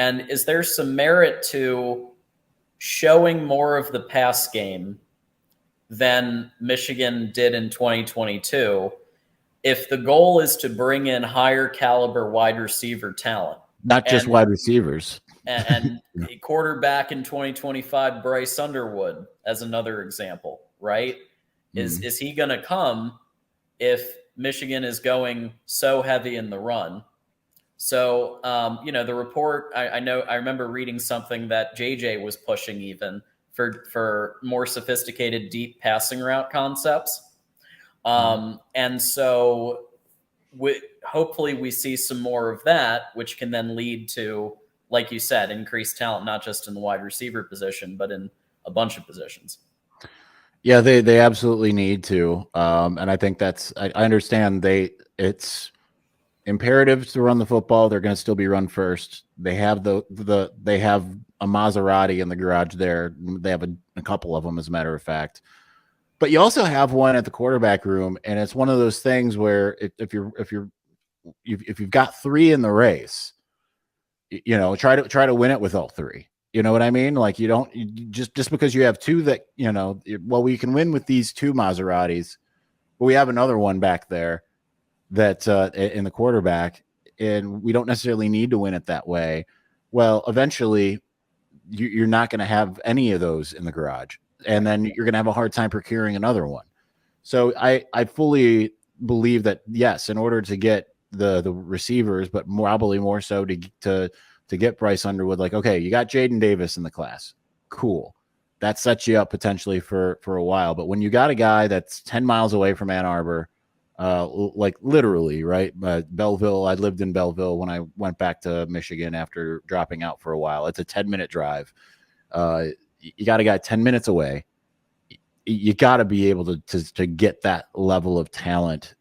And is there some merit to showing more of the pass game than Michigan did in 2022 if the goal is to bring in higher caliber wide receiver talent? Not just wide receivers. And quarterback in 2025, Bryce Underwood, as another example, right? Is he going to come if Michigan is going so heavy in the run? So, the report, I remember reading something that JJ was pushing even for more sophisticated deep passing route concepts. And so hopefully we see some more of that, which can then lead to, like you said, increased talent, not just in the wide receiver position, but in a bunch of positions. Yeah, they absolutely need to. And I think I understand it's imperative to run the football. They're going to still be run first. They have they have a Maserati in the garage there. They have a couple of them, as a matter of fact. But you also have one at the quarterback room, and it's one of those things where if you've got three in the race, try to win it with all three. You know what I mean? Like just because you have two that we can win with these two Maseratis, but we have another one back there that in the quarterback, and we don't necessarily need to win it that way. Well, eventually, you're not going to have any of those in the garage, and then you're going to have a hard time procuring another one. So I fully believe that, yes, in order to get the receivers, but probably more so to get Bryce Underwood, like, okay, you got Jaden Davis in the class. Cool. That sets you up potentially for a while. But when you got a guy that's 10 miles away from Ann Arbor, like literally, right? Belleville, I lived in Belleville when I went back to Michigan after dropping out for a while. It's a 10-minute drive. You got a guy 10 minutes away. You got to be able to get that level of talent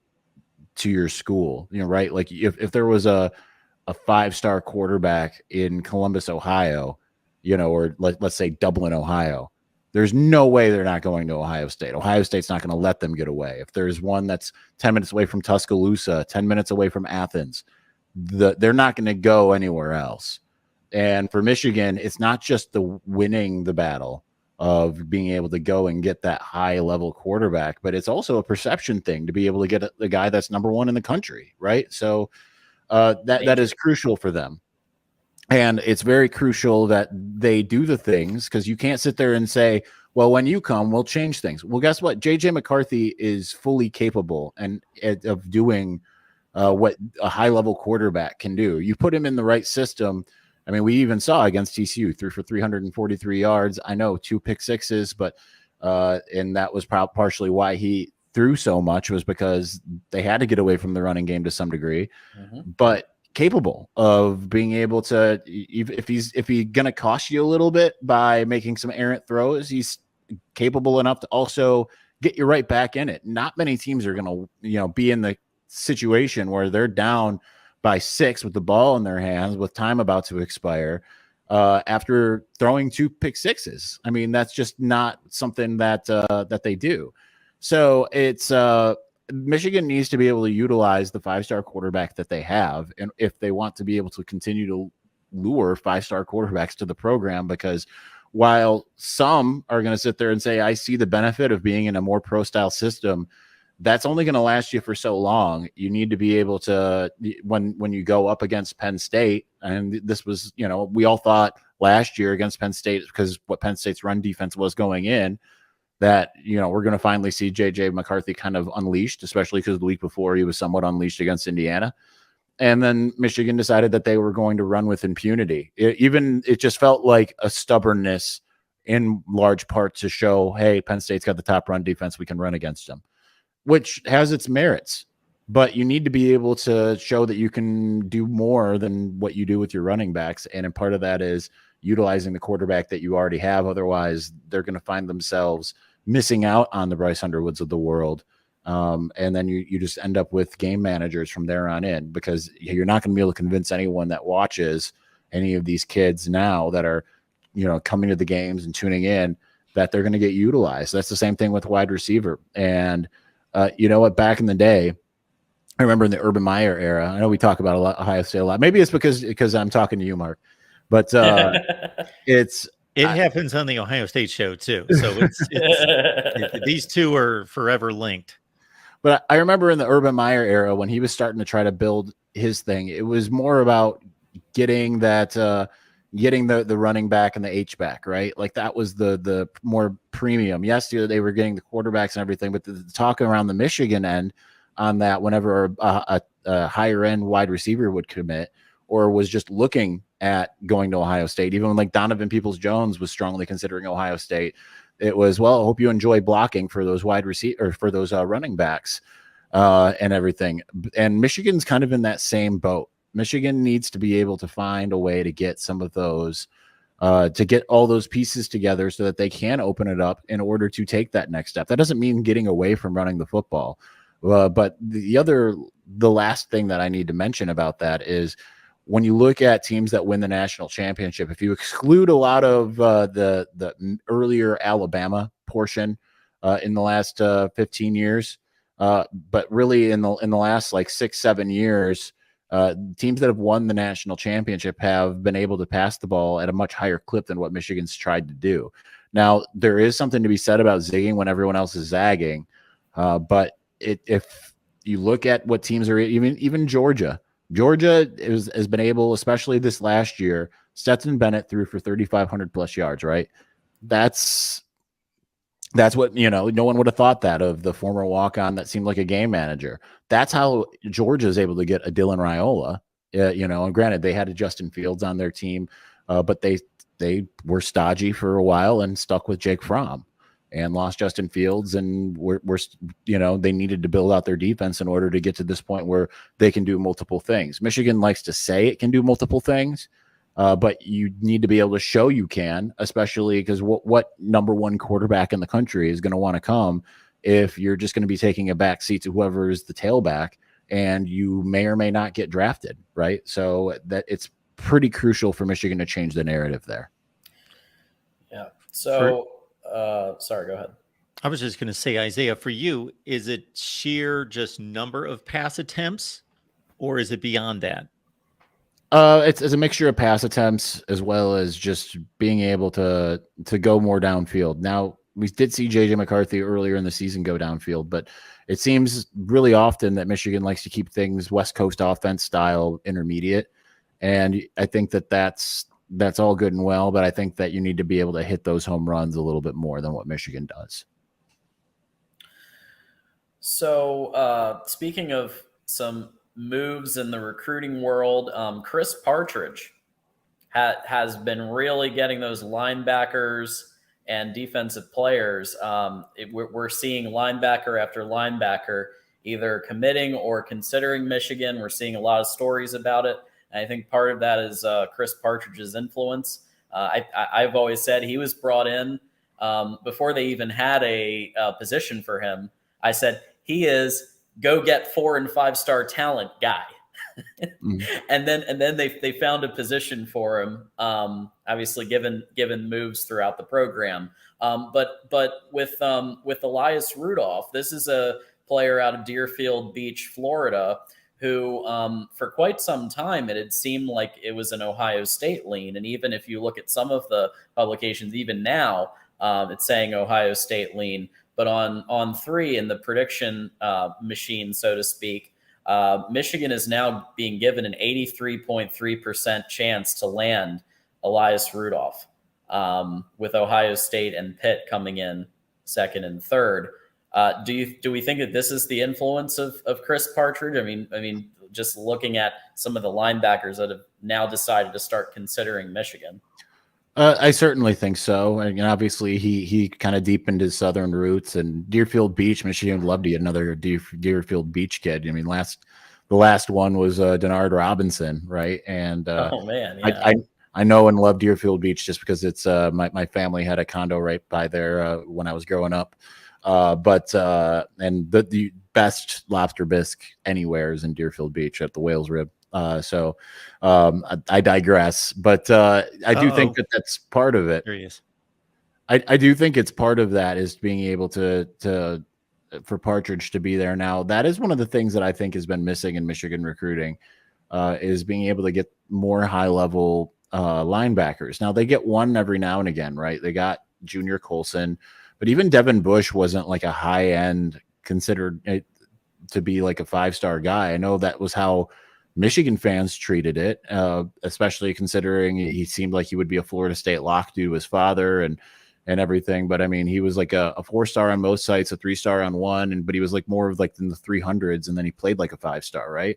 to your school, right? Like if there was a 5-star quarterback in Columbus, Ohio, or let's say Dublin, Ohio, there's no way they're not going to Ohio State. Ohio State's not going to let them get away. If there's one that's 10 minutes away from Tuscaloosa, 10 minutes away from Athens, they're not going to go anywhere else. And for Michigan, it's not just the winning the battle of being able to go and get that high level quarterback, but it's also a perception thing to be able to get the guy that's number one in the country, right? So that is crucial for them. And it's very crucial that they do the things, because you can't sit there and say, well, when you come, we'll change things. Well, guess what? JJ McCarthy is fully capable of doing what a high-level quarterback can do. You put him in the right system. I mean, we even saw against TCU, threw for 343 yards. I know 2 pick sixes, but and that was partially why he threw so much, was because they had to get away from the running game to some degree. But capable of being able to, if he's gonna cost you a little bit by making some errant throws, he's capable enough to also get you right back in it. Not many teams are gonna be in the situation where they're down by 6 with the ball in their hands with time about to expire after throwing 2 pick sixes. I mean, that's just not something that they do. So it's Michigan needs to be able to utilize the 5-star quarterback that they have, and if they want to be able to continue to lure 5-star quarterbacks to the program, because while some are going to sit there and say, I see the benefit of being in a more pro style system, that's only going to last you for so long. You need to be able to, when you go up against Penn State, and this was, we all thought last year against Penn State, because what Penn State's run defense was going in, that, we're going to finally see JJ McCarthy kind of unleashed, especially because the week before he was somewhat unleashed against Indiana. And then Michigan decided that they were going to run with impunity. It just felt like a stubbornness in large part to show, hey, Penn State's got the top run defense, we can run against them, which has its merits. But you need to be able to show that you can do more than what you do with your running backs. And part of that is utilizing the quarterback that you already have. Otherwise, they're going to find themselves missing out on the Bryce Underwoods of the world. And then you just end up with game managers from there on in, because you're not going to be able to convince anyone that watches any of these kids now that are, coming to the games and tuning in, that they're going to get utilized. That's the same thing with wide receiver. And you know what, back in the day, I remember in the Urban Meyer era, I know we talk about Ohio State a lot. Maybe it's because I'm talking to you, Mark. But it's it happens on the Ohio State show too. So these two are forever linked. But I remember in the Urban Meyer era when he was starting to try to build his thing, it was more about getting that getting the running back and the H back, right? Like that was the more premium. Yes, they were getting the quarterbacks and everything, but the talk around the Michigan end on that whenever a higher end wide receiver would commit or was just looking at going to Ohio State, even when like Donovan Peoples-Jones was strongly considering Ohio State, it was, well, I hope you enjoy blocking for those wide receiver or for those running backs and everything. And Michigan's kind of in that same boat. Michigan needs to be able to find a way to get some of those, to get all those pieces together so that they can open it up in order to take that next step. That doesn't mean getting away from running the football. But the last thing that I need to mention about that is when you look at teams that win the national championship, if you exclude a lot of the earlier Alabama portion in the last 15 years, but really in the last like 6-7 years, teams that have won the national championship have been able to pass the ball at a much higher clip than what Michigan's tried to do. Now, there is something to be said about zigging when everyone else is zagging, but if you look at what teams are, even Georgia has been able, especially this last year, Stetson Bennett threw for 3,500 plus yards, right? That's what, no one would have thought that of the former walk-on that seemed like a game manager. That's how Georgia is able to get a Dylan Raiola, and granted they had a Justin Fields on their team, but they were stodgy for a while and stuck with Jake Fromm and lost Justin Fields, and they needed to build out their defense in order to get to this point where they can do multiple things. Michigan likes to say it can do multiple things, but you need to be able to show you can, especially because what number one quarterback in the country is going to want to come if you're just going to be taking a back seat to whoever is the tailback, and you may or may not get drafted, right? So that it's pretty crucial for Michigan to change the narrative there. Yeah. So. Sorry, go ahead. I was just going to say, Isaiah, for you, is it sheer just number of pass attempts, or is it beyond that? It's a mixture of pass attempts as well as just being able to go more downfield. Now, we did see JJ McCarthy earlier in the season go downfield, but it seems really often that Michigan likes to keep things West Coast offense style intermediate. And I think that's all good and well, but I think that you need to be able to hit those home runs a little bit more than what Michigan does. So speaking of some moves in the recruiting world, Chris Partridge has been really getting those linebackers and defensive players. We're seeing linebacker after linebacker either committing or considering Michigan. We're seeing a lot of stories about it. And I think part of that is Chris Partridge's influence. I've always said he was brought in before they even had a position for him. I said he is go get 4- and 5-star talent guy. And then they found a position for him. Obviously, given moves throughout the program. But with Elias Rudolph, this is a player out of Deerfield Beach, Florida, who for quite some time it had seemed like it was an Ohio State lean. And even if you look at some of the publications, even now, it's saying Ohio State lean. But on 3 in the prediction machine, so to speak, Michigan is now being given an 83.3% chance to land Elias Rudolph, with Ohio State and Pitt coming in second and third. Do we think that this is the influence of Chris Partridge? I mean, just looking at some of the linebackers that have now decided to start considering Michigan. I certainly think so. And obviously he kind of deepened his Southern roots, and Deerfield Beach, Michigan would love to get another Deerfield Beach kid. I mean, the last one was Denard Robinson, right? And oh man, yeah. I know and love Deerfield Beach just because it's my family had a condo right by there when I was growing up. And the best lobster bisque anywhere is in Deerfield Beach at the Whale's Rib. So I digress, but I do think that that's part of it. I do think it's part of that is being able to for Partridge to be there. Now, that is one of the things that I think has been missing in Michigan recruiting, is being able to get more high level linebackers. Now they get one every now and again, right? They got Junior Colson, but even Devin Bush wasn't like a high end considered to be like a 5-star guy. I know that was how Michigan fans treated it, especially considering he seemed like he would be a Florida State lock due to his father and everything. But I mean, he was like a 4-star on most sites, a 3-star on one, but he was like more of like in the 300s, and then he played like a 5-star, right?